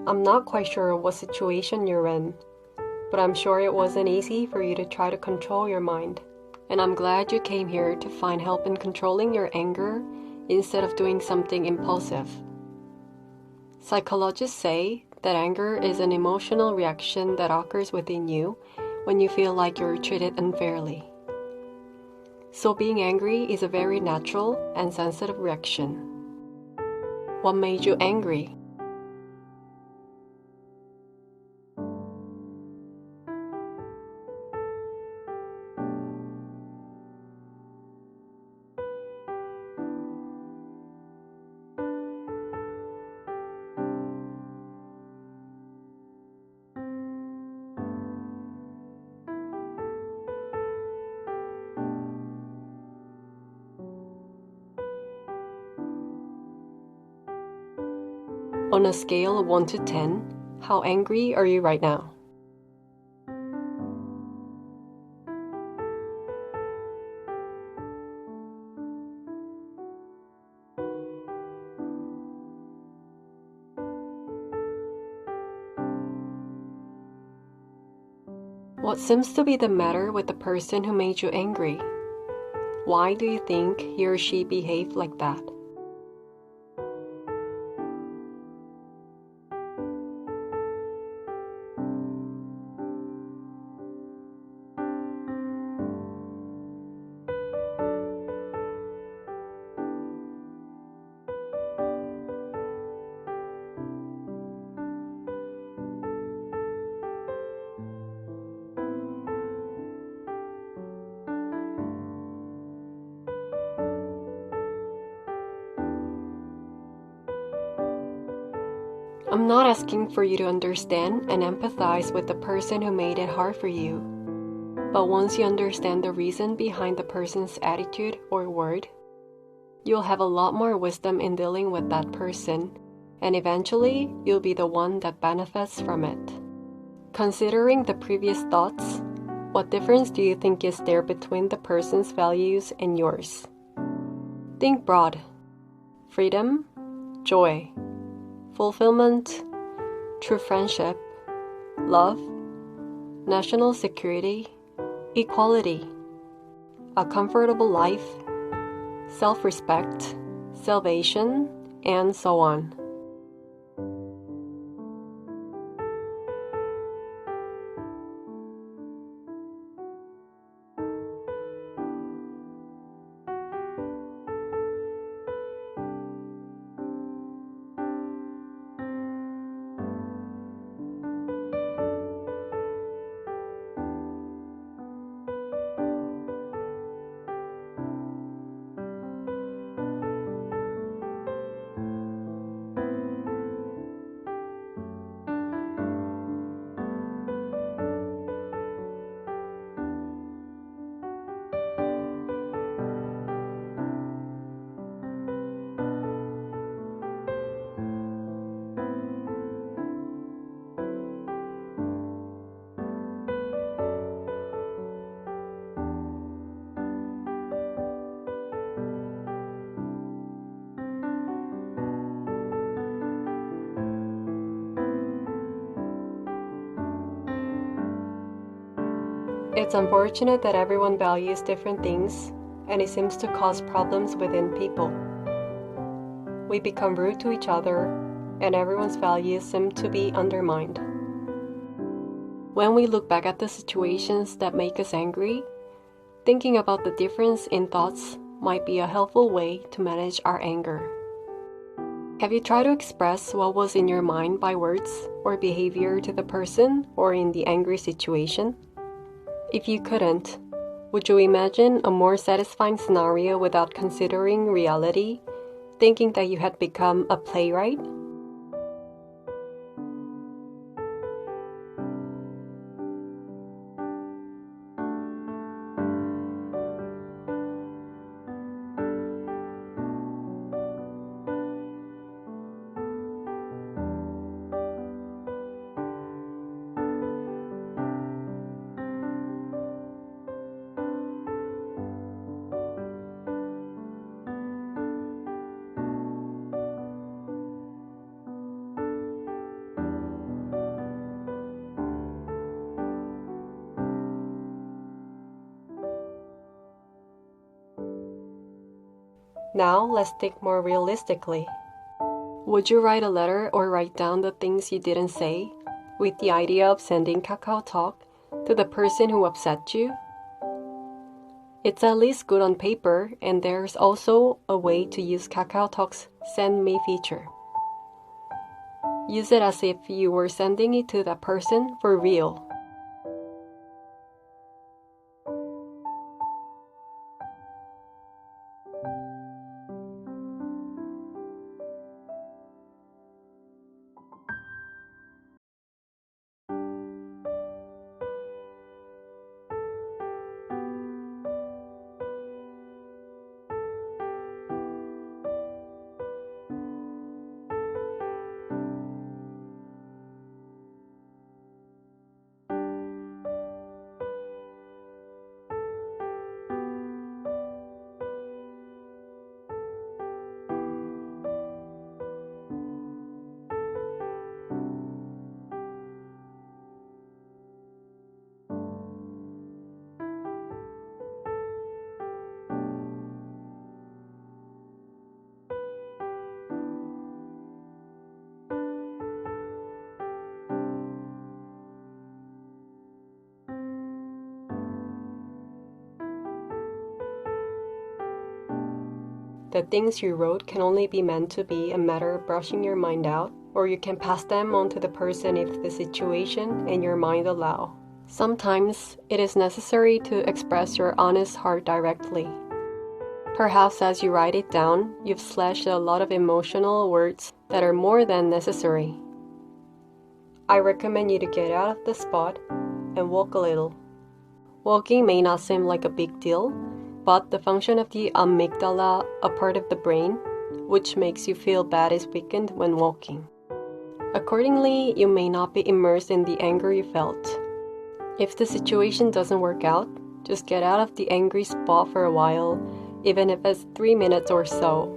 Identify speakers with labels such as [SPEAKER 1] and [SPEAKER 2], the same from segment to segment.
[SPEAKER 1] I'm not quite sure what situation you're in, but I'm sure it wasn't easy for you to try to control your mind. And I'm glad you came here to find help in controlling your anger instead of doing something impulsive. Psychologists say that anger is an emotional reaction that occurs within you when you feel like you're treated unfairly. So being angry is a very natural and sensitive reaction. What made you angry? On a scale of 1 to 10, how angry are you right now? What seems to be the matter with the person who made you angry? Why do you think he or she behaved like that? I'm not asking for you to understand and empathize with the person who made it hard for you. But once you understand the reason behind the person's attitude or word, you'll have a lot more wisdom in dealing with that person, and eventually you'll be the one that benefits from it. Considering the previous thoughts, what difference do you think is there between the person's values and yours? Think broad. Freedom, joy, fulfillment, true friendship, love, national security, equality, a comfortable life, self-respect, salvation, and so on. It's unfortunate that everyone values different things, and it seems to cause problems within people. We become rude to each other, and everyone's values seem to be undermined. When we look back at the situations that make us angry, thinking about the difference in thoughts might be a helpful way to manage our anger. Have you tried to express what was in your mind by words or behavior to the person or in the angry situation? If you couldn't, would you imagine a more satisfying scenario without considering reality, thinking that you had become a playwright? Now let's think more realistically. Would you write a letter or write down the things you didn't say with the idea of sending KakaoTalk to the person who upset you? It's at least good on paper, and there's also a way to use KakaoTalk's Send Me feature. Use it as if you were sending it to that person for real. The things you wrote can only be meant to be a matter of brushing your mind out, or you can pass them on to the person if the situation and your mind allow. Sometimes it is necessary to express your honest heart directly. Perhaps as you write it down, you've slashed a lot of emotional words that are more than necessary. I recommend you to get out of the spot and walk a little. Walking may not seem like a big deal, but the function of the amygdala, a part of the brain, which makes you feel bad, is weakened when walking. Accordingly, you may not be immersed in the anger you felt. If the situation doesn't work out, just get out of the angry spot for a while, even if it's 3 minutes or so.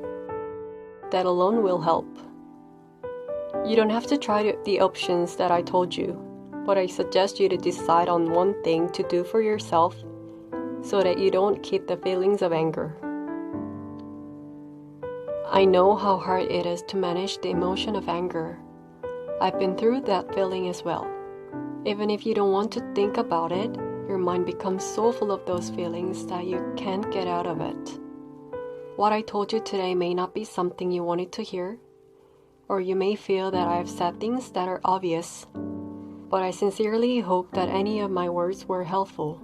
[SPEAKER 1] That alone will help. You don't have to try the options that I told you, but I suggest you to decide on one thing to do for yourself so that you don't keep the feelings of anger. I know how hard it is to manage the emotion of anger. I've been through that feeling as well. Even if you don't want to think about it, your mind becomes so full of those feelings that you can't get out of it. What I told you today may not be something you wanted to hear, or you may feel that I have said things that are obvious, but I sincerely hope that any of my words were helpful.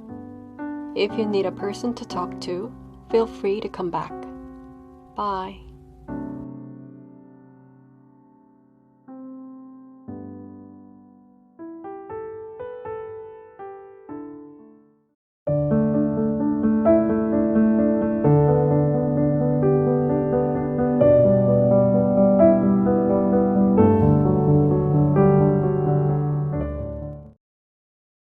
[SPEAKER 1] If you need a person to talk to, feel free to come back. Bye.